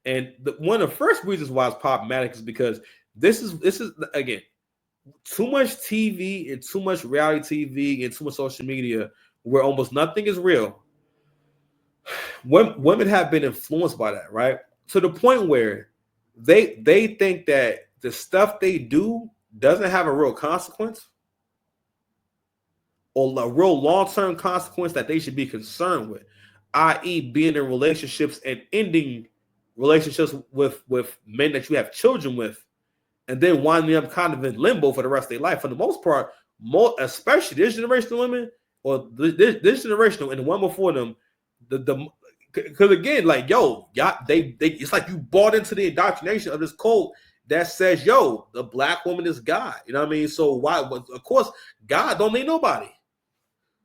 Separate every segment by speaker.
Speaker 1: And one of the first reasons why it's problematic is because this is again too much TV and too much reality TV and too much social media where almost nothing is real. Women have been influenced by that, right? To the point where they think that the stuff they do doesn't have a real consequence or a real long-term consequence that they should be concerned with, i.e. being in relationships and ending relationships with men that you have children with, and then winding up kind of in limbo for the rest of their life. For the most part, especially this generation of women, or this generation and the one before them, because again, like y'all, they it's like you bought into the indoctrination of this code that says, yo, the black woman is God. You know what I mean? So why? Of course, God don't need nobody.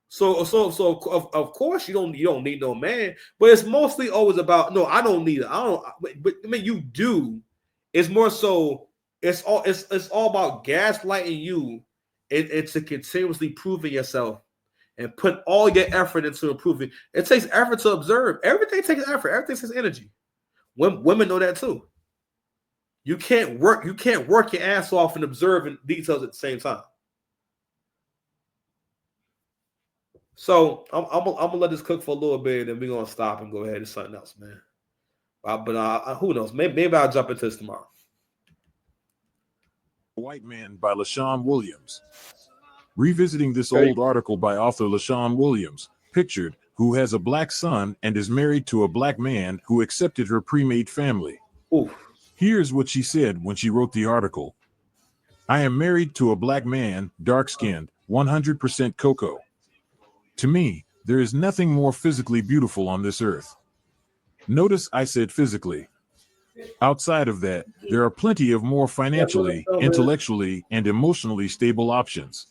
Speaker 1: So of course you don't need no man. But it's mostly always about no, I don't need it. I don't. But I mean, you do. It's more so. It's all about gaslighting you into continuously proving yourself and put all your effort into improving. It takes effort to observe. Everything takes effort. Everything takes energy. Women know that too. You can't work your ass off and observe in details at the same time. So I'm gonna let this cook for a little bit, and we're gonna stop and go ahead and something else, man. But who knows? Maybe I'll jump into this tomorrow.
Speaker 2: White Man by LaShawn Williams. Revisiting this old article by author LaShawn Williams, pictured, who has a black son and is married to a black man who accepted her pre-made family.
Speaker 1: Oof.
Speaker 2: Here's what she said when she wrote the article. I am married to a black man, dark-skinned, 100% cocoa. To me, there is nothing more physically beautiful on this earth. Notice I said physically. Outside of that, there are plenty of more financially, intellectually, and emotionally stable options.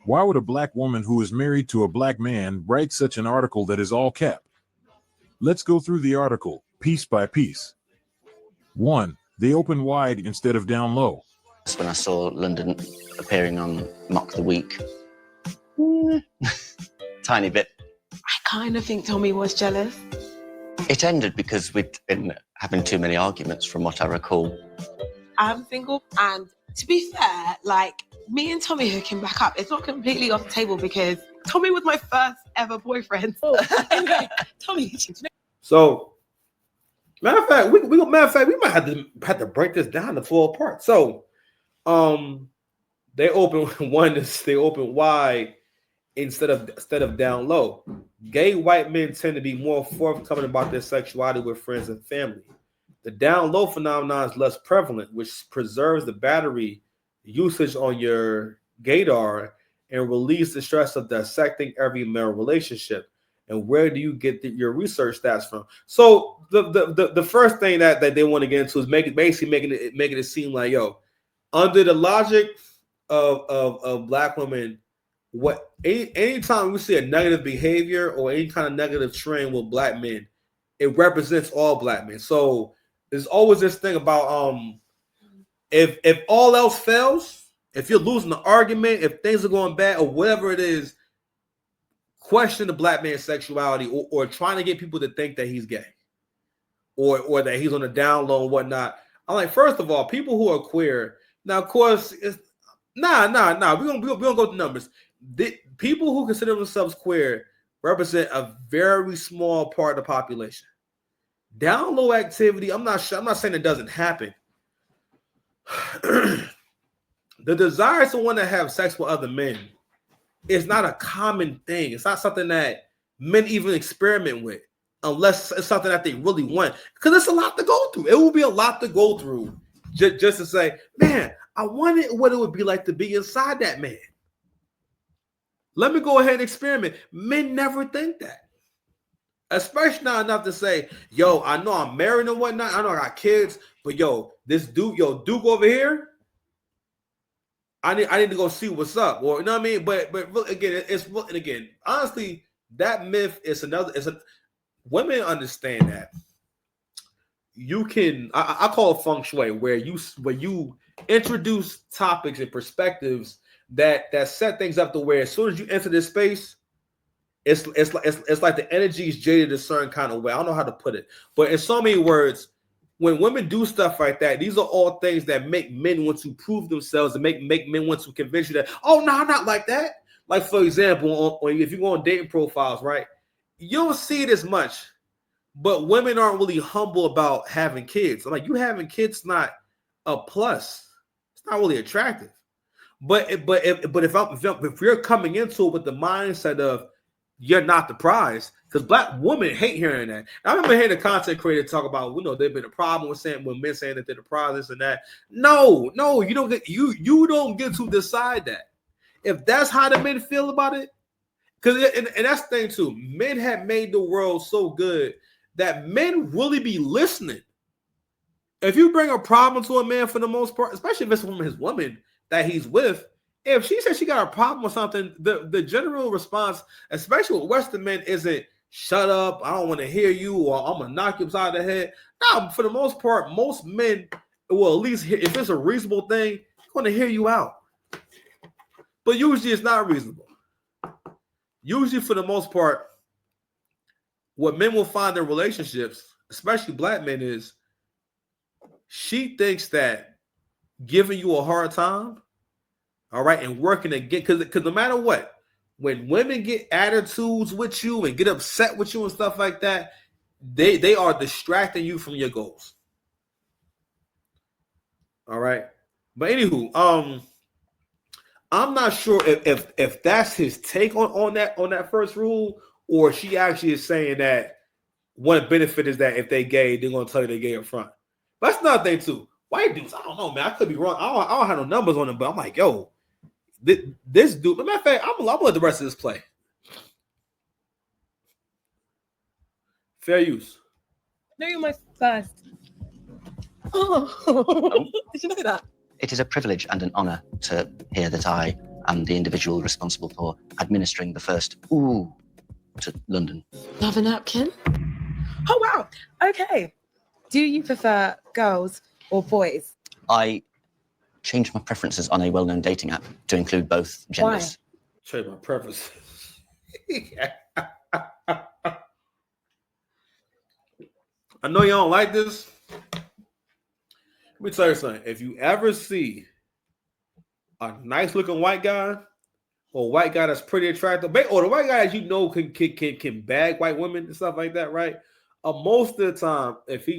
Speaker 2: Why would a black woman who is married to a black man write such an article that is all cap? Let's go through the article, piece by piece. 1. They open wide instead of down low.
Speaker 3: When I saw London appearing on Mock the Week. Tiny bit.
Speaker 4: I kind of think Tommy was jealous.
Speaker 3: It ended because we'd been having too many arguments from what I recall.
Speaker 4: I'm single, and to be fair, like, me and Tommy hooking back up, it's not completely off the table because Tommy was my first ever boyfriend. Anyway, Tommy.
Speaker 1: So, matter of fact, we might have to break this down to 12 parts. So, they open they open wide instead of down low. Gay white men tend to be more forthcoming about their sexuality with friends and family. The down low phenomenon is less prevalent, which preserves the battery usage on your gaydar and relieves the stress of dissecting every male relationship. And where do you get your research stats from? So the first thing that they want to get into is making it seem like, yo, under the logic of black women, anytime we see a negative behavior or any kind of negative trend with black men, it represents all black men. So there's always this thing about if all else fails, if you're losing the argument, if things are going bad or whatever it is, question the black man's sexuality or trying to get people to think that he's gay or that he's on the down low and whatnot. I'm like, first of all, people who are queer, now of course, it's nah. We're gonna go with the numbers. People who consider themselves queer represent a very small part of the population. Down low activity, I'm not saying it doesn't happen. The desire to want to have sex with other men is not a common thing. It's not something that men even experiment with, unless it's something that they really want. Because it's a lot to go through. It will be a lot to go through just to say, man, I wanted what it would be like to be inside that man. Let me go ahead and experiment. Men never think that. Especially not enough to say, yo, I know I'm married and whatnot. I know I got kids, but yo, this Duke over here, I need to go see what's up. Or you know what I mean? But again, honestly, that myth is women understand that. You can I call it feng shui, where you introduce topics and perspectives that set things up to where as soon as you enter this space, it's like the energy is jaded a certain kind of way. I don't know how to put it, but in so many words, when women do stuff like that, these are all things that make men want to prove themselves and make men want to convince you that, oh, no, I'm not like that. Like, for example, if you go on dating profiles, right, you don't see it as much, but women aren't really humble about having kids. I'm like, you having kids not a plus. It's not really attractive. But if you're coming into it with the mindset of you're not the prize, because black women hate hearing that. I remember hearing a content creator talk about, they've been a problem with men saying that they're the prize, this and that. No, you don't get to decide that. If that's how the men feel about it, because and that's the thing too, men have made the world so good that men really be listening. If you bring a problem to a man, for the most part, especially if it's from his woman that he's with, if she says she got a problem with something, the general response, especially with Western men, isn't shut up, I don't want to hear you, or I'm gonna knock you upside the head. No, for the most part, most men will at least hear, if it's a reasonable thing, going to hear you out. But usually it's not reasonable. Usually, for the most part, what men will find in relationships, especially black men, is she thinks that giving you a hard time, all right, and working again, because no matter what, when women get attitudes with you and get upset with you and stuff like that, they are distracting you from your goals. All right. But anywho, I'm not sure if that's his take on that first rule, or she actually is saying that one benefit is that if they gay, they're gonna tell you they gay up front. But that's another thing too. White dudes, I don't know, man. I could be wrong. I don't have no numbers on them, but I'm like, yo, this dude. Matter of fact, I'm gonna let the rest of this play. Fair use.
Speaker 4: No, you're my first. Oh, did you know that?
Speaker 3: It is a privilege and an honour to hear that I am the individual responsible for administering the first ooh to London.
Speaker 4: Love a napkin? Oh, wow. Okay. Do you prefer girls or boys?
Speaker 3: I changed my preferences on a well-known dating app to include both genders.
Speaker 1: Change my preferences. I know you don't like this. Let me tell you something. If you ever see a nice looking white guy, or a white guy that's pretty attractive, or the white guy that can bag white women and stuff like that, right? Most of the time,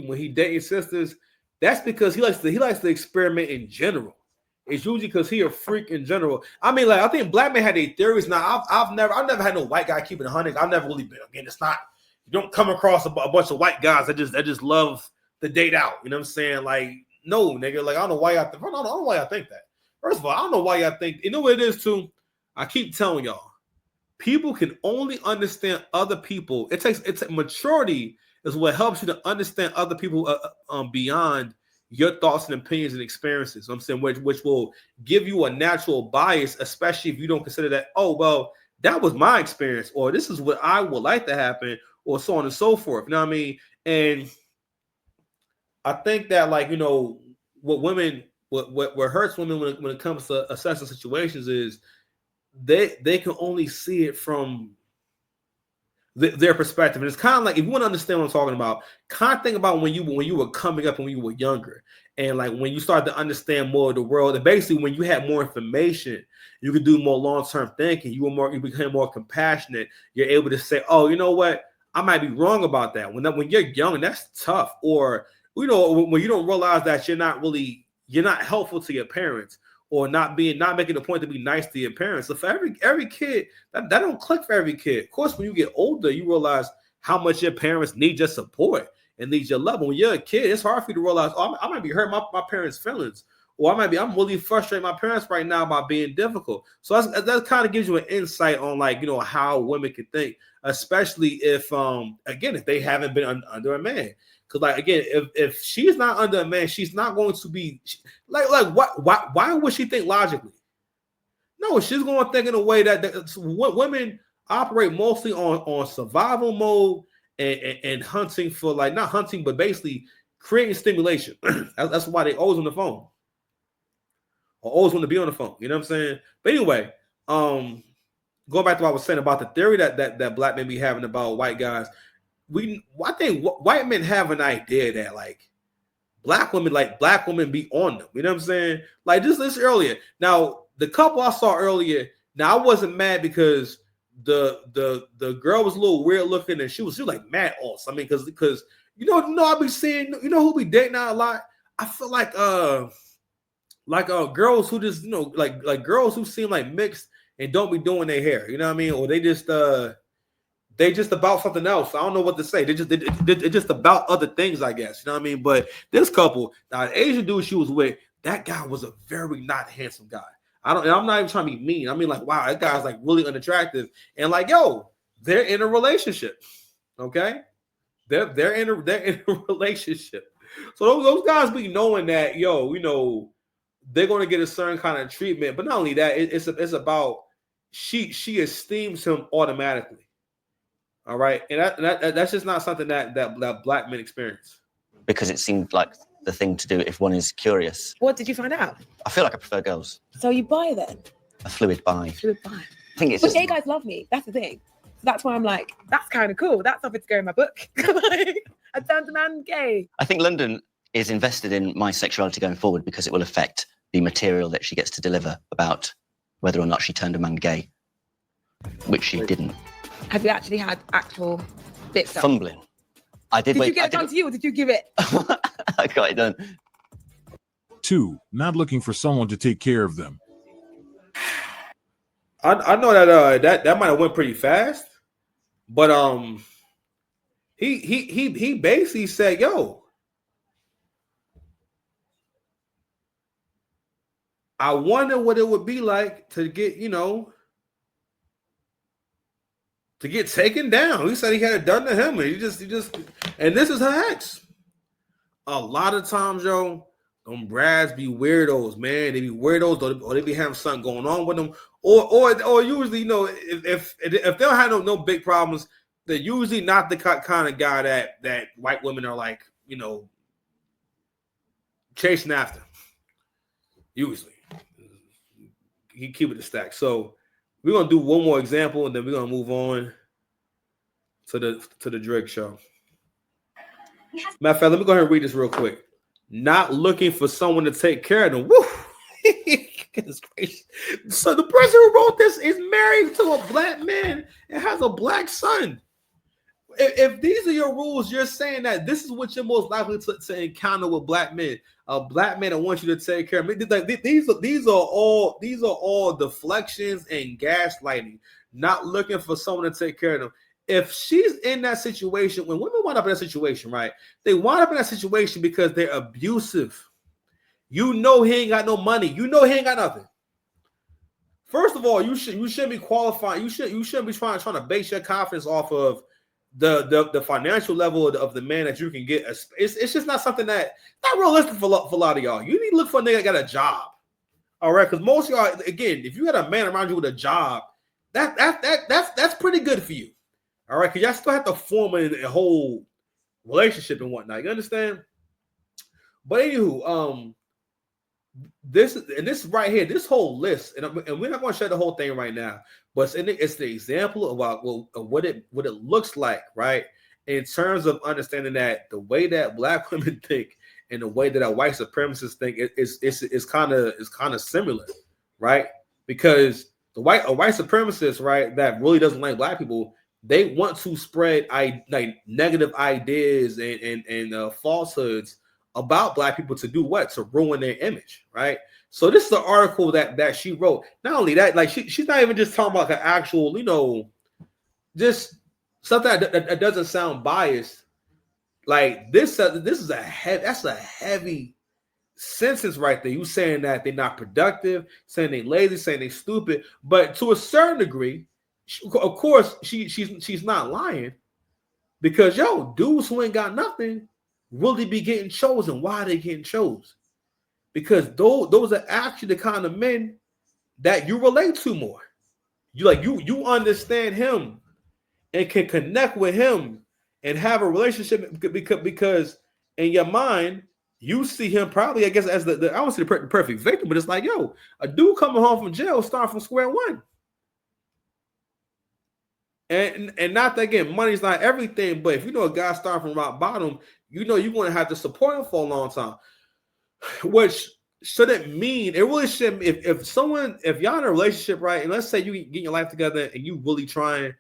Speaker 1: when he dating sisters, that's because he likes to experiment in general. It's usually because he a freak in general. I mean, like, I think black men had their theories. Now, I've never had no white guy keeping 100. I've never really been. Again, it's not. You don't come across a bunch of white guys that just love to date out. You know what I'm saying? Like, no, nigga. Like, I don't know why I don't know why I think that. First of all, I don't know why y'all think. You know what it is too. I keep telling y'all, people can only understand other people. It's maturity is what helps you to understand other people beyond your thoughts and opinions and experiences. I'm saying which will give you a natural bias, especially if you don't consider that, oh, well, that was my experience, or this is what I would like to happen, or so on and so forth. You know what I mean? And I think that, like, what hurts women when it comes to assessing situations is they can only see it from their perspective. And it's kind of like, if you want to understand what I'm talking about, kind of think about when you were coming up and when you were younger, and like when you started to understand more of the world, and basically when you had more information, you could do more long-term thinking. You became more compassionate. You're able to say, oh, you know what, I might be wrong about that. When you're young, that's tough. Or when you don't realize that you're not helpful to your parents, or not making a point to be nice to your parents. So for every kid, that don't click for every kid. Of course, when you get older, you realize how much your parents need your support and need your love. When you're a kid, it's hard for you to realize, oh, I might be hurting my parents' feelings, or I'm really frustrating my parents right now by being difficult. So that kind of gives you an insight on, like, how women can think, especially if they haven't been under a man. Because, like, again, if she's not under a man, she's not going to be like why would she think logically? No, she's going to think in a way that women operate mostly on survival mode and hunting for, like, not hunting, but basically creating stimulation. That's why they always on the phone, or always want to be on the phone. You know what I'm saying? But anyway, going back to what I was saying about the theory that black men be having about white guys. I think white men have an idea that, like, black women be on them. You know what I'm saying? Like just this earlier. Now the couple I saw earlier. Now I wasn't mad because the girl was a little weird looking and she was like mad awesome. I mean, because I be seeing who be dating now a lot. I feel like girls who just like girls who seem like mixed and don't be doing their hair. You know what I mean? Or they just about something else. I don't know what to say. They're just about other things, I guess. You know what I mean? But this couple, now the Asian dude she was with, that guy was a very not handsome guy. I'm not even trying to be mean. I mean, like, wow, that guy's like really unattractive. And like, yo, they're in a relationship. Okay? They're in a relationship. So those guys be knowing that, they're gonna get a certain kind of treatment. But not only that, it's about she esteems him automatically. All right, and that's just not something that black men experience.
Speaker 3: Because it seemed like the thing to do if one is curious.
Speaker 4: What did you find out?
Speaker 3: I feel like I prefer girls.
Speaker 4: So you buy then?
Speaker 3: A fluid buy.
Speaker 4: Fluid buy.
Speaker 3: I think it's
Speaker 4: but
Speaker 3: just...
Speaker 4: gay guys love me. That's the thing. So that's why I'm like, that's kind of cool. That's something to go in my book. Like, I turned a man gay.
Speaker 3: I think London is invested in my sexuality going forward because it will affect the material that she gets to deliver about whether or not she turned a man gay, which she didn't.
Speaker 4: Have you actually had actual bits done?
Speaker 3: Fumbling. I did.
Speaker 4: Did you get it done to you or did you give it?
Speaker 3: I got it done.
Speaker 2: 2, not looking for someone to take care of them.
Speaker 1: I know that might have went pretty fast, but he basically said, yo, I wonder what it would be like to get, to get taken down. He said he had it done to him, and he just, and this is her ex. A lot of times, yo, them brads be weirdos, man. They be weirdos, or they be having something going on with them, or usually, if they don't have no big problems, they're usually not the kind of guy that white women are like, chasing after. Usually, he keep it a stack. So we're gonna do one more example, and then we're gonna move on to the Drake show. Matter of fact, let me go ahead and read this real quick. Not looking for someone to take care of them. Woo! Goodness gracious. So the person who wrote this is married to a black man and has a black son. If these are your rules, you're saying that this is what you're most likely to encounter with black men. A black man that wants you to take care of me. These are all deflections and gaslighting. Not looking for someone to take care of them. If she's in that situation, when women wind up in that situation, right? They wind up in that situation because they're abusive. He ain't got no money. He ain't got nothing. First of all, you shouldn't be qualifying. You shouldn't be trying to base your confidence off of the financial level of the man that you can get. It's just not something not realistic for a lot of y'all. You need to look for a nigga that got a job. All right, because most of y'all, again, if you got a man around you with a job, that's pretty good for you. All right, because y'all still have to form a whole relationship and whatnot. You understand? But anywho, this right here, this whole list, and we're not going to share the whole thing right now, but it's the example of what it looks like, right? In terms of understanding that the way that black women think and the way that our white supremacists think is kind of similar, right? Because a white supremacist, right, that really doesn't like black people, they want to spread negative ideas and falsehoods about black people to do what? To ruin their image, right? So this is the article that she wrote. Not only that, like she's not even just talking about the actual, just something that doesn't sound biased. Like this is a heavy sentence right there. You saying that they're not productive, saying they lazy, saying they stupid, but to a certain degree, of course, she's not lying, because dudes who ain't got nothing really be getting chosen. Why are they getting chosen? Because those are actually the kind of men that you relate to more. You understand him and can connect with him and have a relationship because in your mind you see him probably, I guess, as I don't say the perfect victim, but it's like, a dude coming home from jail starting from square one. And not that, again, money's not everything, but if a guy starting from rock bottom, you know you're going to have to support him for a long time. Which shouldn't mean, it really shouldn't. If y'all in a relationship, right, and let's say you get your life together and you really trying,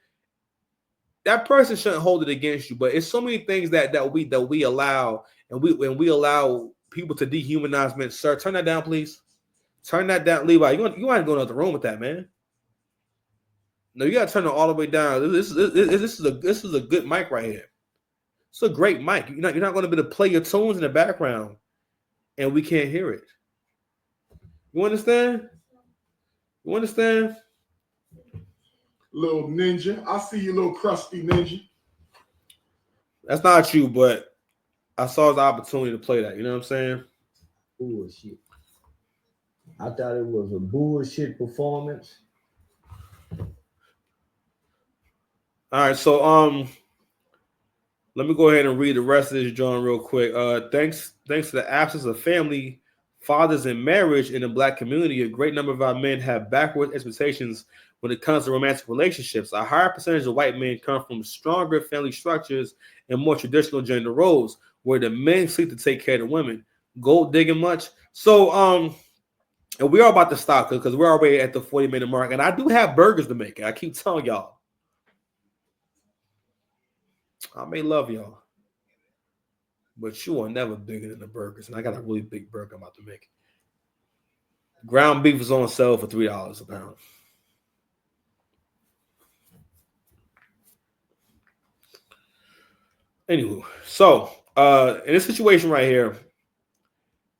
Speaker 1: that person shouldn't hold it against you. But it's so many things that we allow, and we allow people to dehumanize men. Sir, turn that down, please. Turn that down, Levi. You want to go in the room with that, man. No, you gotta turn it all the way down. This is a good mic right here. It's a great mic. You're not going to be able to play your tunes in the background, and we can't hear it. You understand? You understand?
Speaker 5: Little ninja. I see you, little crusty ninja.
Speaker 1: That's not you, but I saw the opportunity to play that. You know what I'm saying?
Speaker 6: Bullshit. I thought it was a bullshit performance.
Speaker 1: All right, so let me go ahead and read the rest of this drawing real quick. Thanks to the absence of family, fathers, and marriage in the Black community, a great number of our men have backward expectations when it comes to romantic relationships. A higher percentage of white men come from stronger family structures and more traditional gender roles, where the men seek to take care of the women. Gold digging much? So, and we are about to stop because we're already at the 40-minute mark, and I do have burgers to make. I keep telling y'all. I may love y'all, but you are never bigger than the burgers. And I got a really big burger I'm about to make. Ground beef is on sale for $3 a pound. Anywho, so in this situation right here,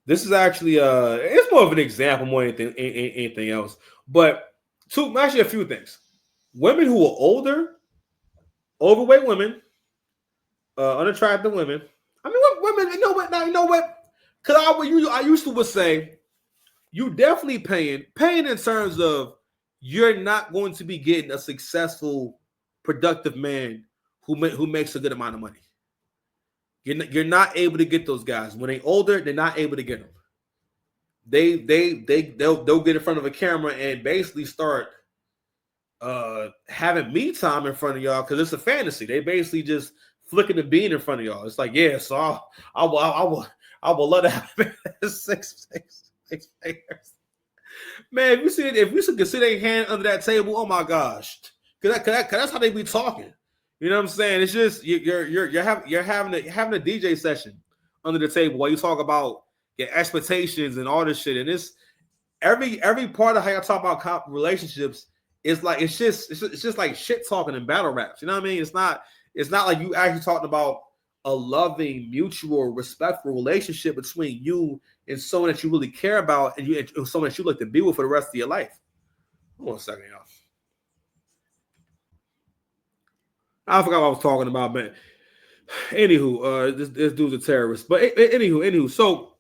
Speaker 1: this is actually it's more of an example more than anything else. But actually a few things. Women who are older, overweight women, unattractive women. I mean, what women? You know what? Now you know what? Because I used to would say, you definitely paying in terms of you're not going to be getting a successful, productive man who makes a good amount of money. You're not able to get those guys when they older. They're not able to get them. They'll get in front of a camera and basically start having me time in front of y'all because it's a fantasy. They basically just flicking the bean in front of y'all. It's like, yeah, so I will love to have six figures. Man, if you could see their hand under that table, oh my gosh, cause that's how they be talking. You know what I'm saying? It's just you're having a DJ session under the table while you talk about your expectations and all this shit. And it's every part of how you talk about relationships is like it's just like shit talking and battle raps. You know what I mean? It's not like you actually talking about a loving, mutual, respectful relationship between you and someone that you really care about and someone that you like to be with for the rest of your life. Hold on a second, y'all. I forgot what I was talking about, man. Anywho, this dude's a terrorist. But anywho, so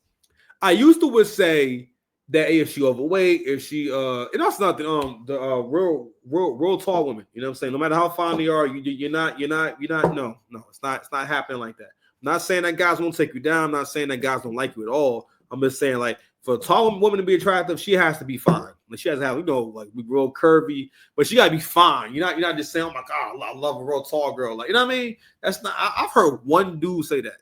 Speaker 1: I used to would say that if she overweight, if she and that's nothing. The real tall women. You know what I'm saying? No matter how fine they are, you're not. No, it's not happening like that. I'm not saying that guys won't take you down. I'm not saying that guys don't like you at all. I'm just saying, like, for a tall woman to be attractive, she has to be fine. Like, she has to have, like, be real curvy, but she gotta be fine. You're not just saying, oh my god, I love a real tall girl. Like, you know what I mean? That's not. I've heard one dude say that.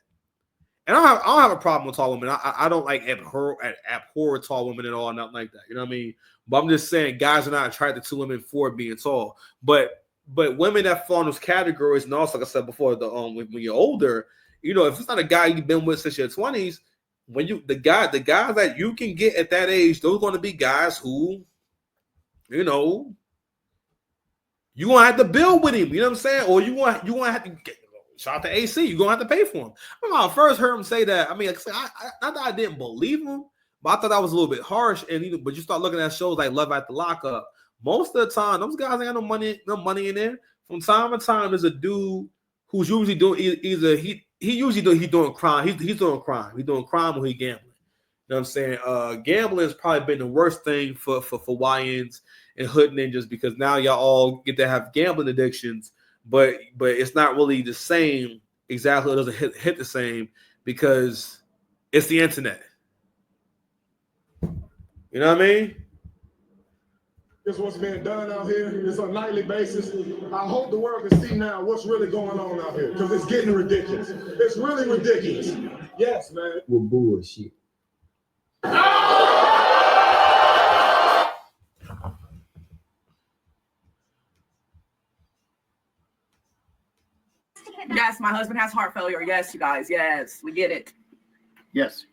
Speaker 1: And I don't have a problem with tall women. I don't like abhor tall women at all, nothing like that. You know what I mean? But I'm just saying guys are not attracted to women for being tall. But women that fall in those categories, and also like I said before, when you're older, if it's not a guy you've been with since your 20s, the guys that you can get at that age, those are going to be guys who, you're gonna have to build with him. You know what I'm saying? Or you want to have to get. Shout out to AC. You're going to have to pay for him. I remember when I first heard him say that. I mean, not that I didn't believe him, but I thought that was a little bit harsh. But you start looking at shows like Love at the Lockup. Most of the time, those guys ain't got no money in there. From time to time, there's a dude who's usually doing either he's doing crime. He's doing crime. He's doing crime or he's gambling. You know what I'm saying? Gambling has probably been the worst thing for YNs and hood ninjas because now y'all all get to have gambling addictions. But it's not really the same exactly. It doesn't hit the same because it's the internet. You know what I mean?
Speaker 5: It's what's being done out here. It's on a nightly basis. I hope the world can see now what's really going on out here because it's getting ridiculous. It's really ridiculous. Yes, man.
Speaker 6: With bullshit.
Speaker 7: Yes, my husband has heart failure. Yes, you guys. Yes, we get it.
Speaker 8: Yes.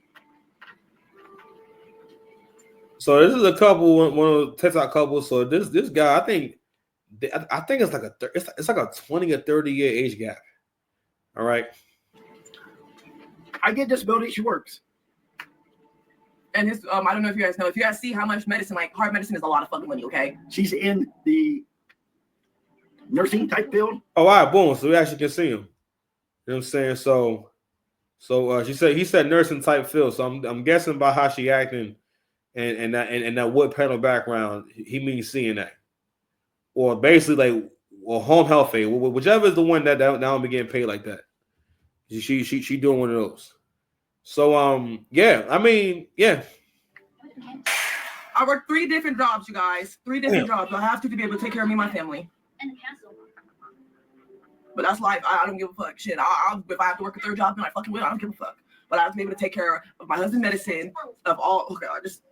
Speaker 1: So this is a couple, one of the TikTok couples. So this guy, I think it's like it's like a 20 or 30-year age gap. All right.
Speaker 8: I get disability. She works.
Speaker 7: And his, I don't know if you guys know. If you guys see how much medicine, like heart medicine, is a lot of fucking money. Okay.
Speaker 8: She's in the nursing type field.
Speaker 1: Oh, all right, boom. So we actually can see him. You know what I'm saying? So he said nursing type field. So I'm guessing by how she acting and that wood panel background, he means CNA. Or basically like home health aid, whichever is the one that now be getting paid like that. She doing one of those. So yeah, I mean, yeah.
Speaker 7: I work 3 different jobs, you guys. 3 different jobs. I have to be able to take care of me and my family. But that's life. I don't give a fuck. Shit, I'll if I have to work a 3rd job, then I fucking will. I don't give a fuck. But I have to be able to take care of my husband's medicine, of all, just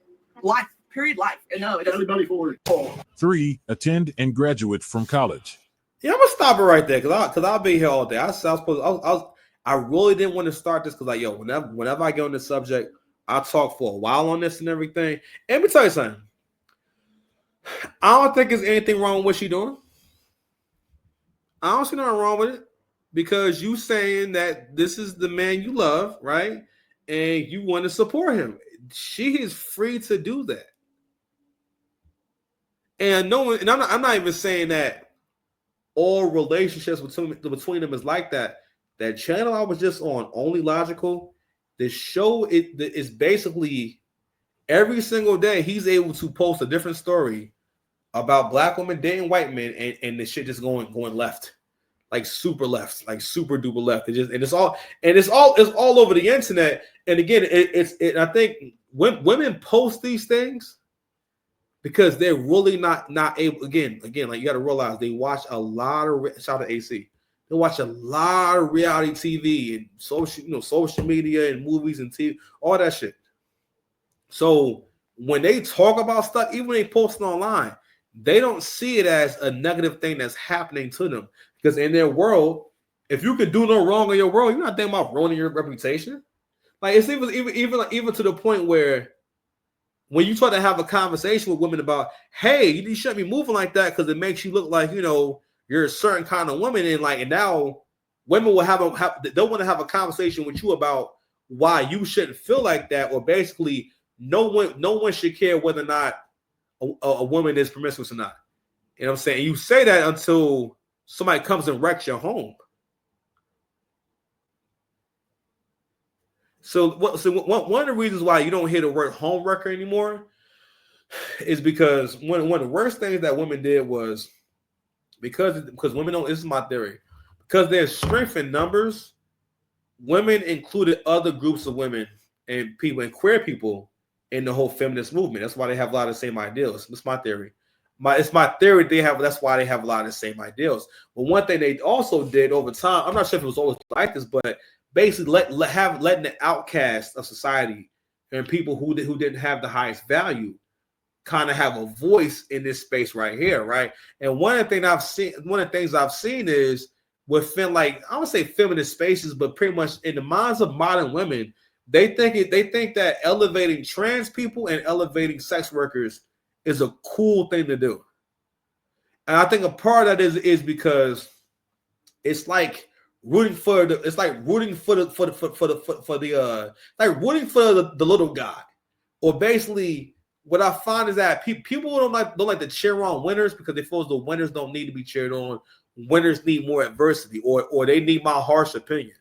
Speaker 7: life, period, life. And no, it doesn't.
Speaker 8: Everybody forward.
Speaker 2: 3. Attend and graduate from college.
Speaker 1: Yeah, I'm gonna stop it right there because I'll be here all day. I really didn't want to start this because like, yo, whenever I get on this subject, I talk for a while on this and everything. And let me tell you something. I don't think there's anything wrong with what she's doing. I don't see nothing wrong with it because you saying that this is the man you love, right? And you want to support him. She is free to do that. And I'm not even saying that all relationships between them is like that. That channel I was just on, Only Logical, the show is basically every single day he's able to post a different story about black women dating white men, and the shit just going left, like super left, like super duper left. It's all over the internet. And again, I think women post these things because they're really not able. Again, like you got to realize they watch a lot of shout out to AC. They watch a lot of reality TV and social media and movies and TV, all that shit. So when they talk about stuff, even when they post it online, they don't see it as a negative thing that's happening to them. Because in their world, if you could do no wrong in your world, you're not thinking about ruining your reputation. Like it's even to the point where when you try to have a conversation with women about, hey, you shouldn't be moving like that because it makes you look like you're a certain kind of woman, and now women will they'll want to have a conversation with you about why you shouldn't feel like that, or basically no one should care whether or not a woman is promiscuous or not. You know what I'm saying? You say that until somebody comes and wrecks your home. So one of the reasons why you don't hear the word home wrecker anymore is because one of the worst things that women did was because women don't. This is my theory. Because there's strength in numbers, women included other groups of women and people and queer people in the whole feminist movement. That's why they have a lot of the same ideals. That's my theory. It's my theory that's why they have a lot of the same ideals. But one thing they also did over time, I'm not sure if it was always like this, but basically letting the outcasts of society and people who didn't have the highest value kind of have a voice in this space right here, right? And one of the things I've seen is within, like, I don't say feminist spaces, but pretty much in the minds of modern women, they think that elevating trans people and elevating sex workers is a cool thing to do. And I think a part of that is because it's like rooting for the little guy, or basically. What I find is that people don't like to cheer on winners because they feel the winners don't need to be cheered on. Winners need more adversity, or they need my harsh opinion.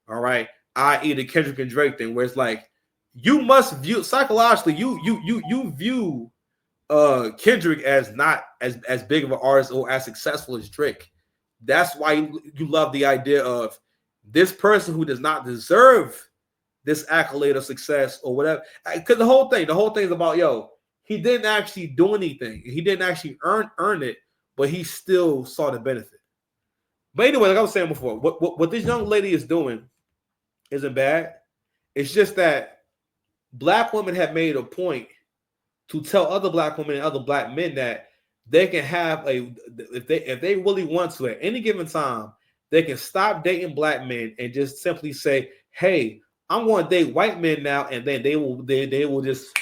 Speaker 1: All right, i.e. the Kendrick and Drake thing, where it's like you must view psychologically you view Kendrick as not as big of an artist or as successful as Drake. That's why you love the idea of this person who does not deserve this accolade of success or whatever. Because the whole thing is about, yo, he didn't actually do anything. He didn't actually earn it, but he still saw the benefit. But anyway, like I was saying before, what this young lady is doing isn't bad. It's just that black women have made a point to tell other black women and other black men that they can have if they really want to at any given time, they can stop dating black men and just simply say, "Hey, I'm going to date white men now," and then they will just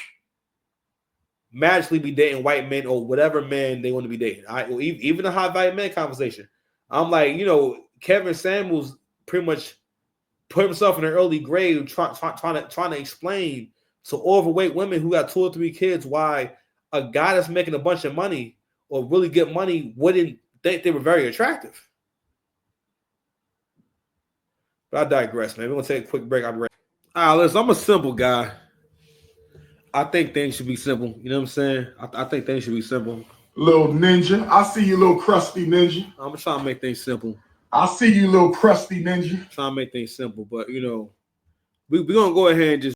Speaker 1: magically be dating white men or whatever men they want to be dating. Even the high value men conversation. I'm like, Kevin Samuels pretty much put himself in an early grade trying to explain to overweight women who got 2 or 3 kids why a guy that's making a bunch of money or really good money wouldn't think they were very attractive. But I digress, man. We're going to take a quick break. I'll be right. All right, listen, I'm a simple guy. I think things should be simple. You know what I'm saying? I think things should be simple.
Speaker 5: Little ninja. I see you, little crusty ninja.
Speaker 1: I'm trying to make things simple.
Speaker 5: I see you, little crusty ninja.
Speaker 1: Trying to make things simple. But, we're going to go ahead and just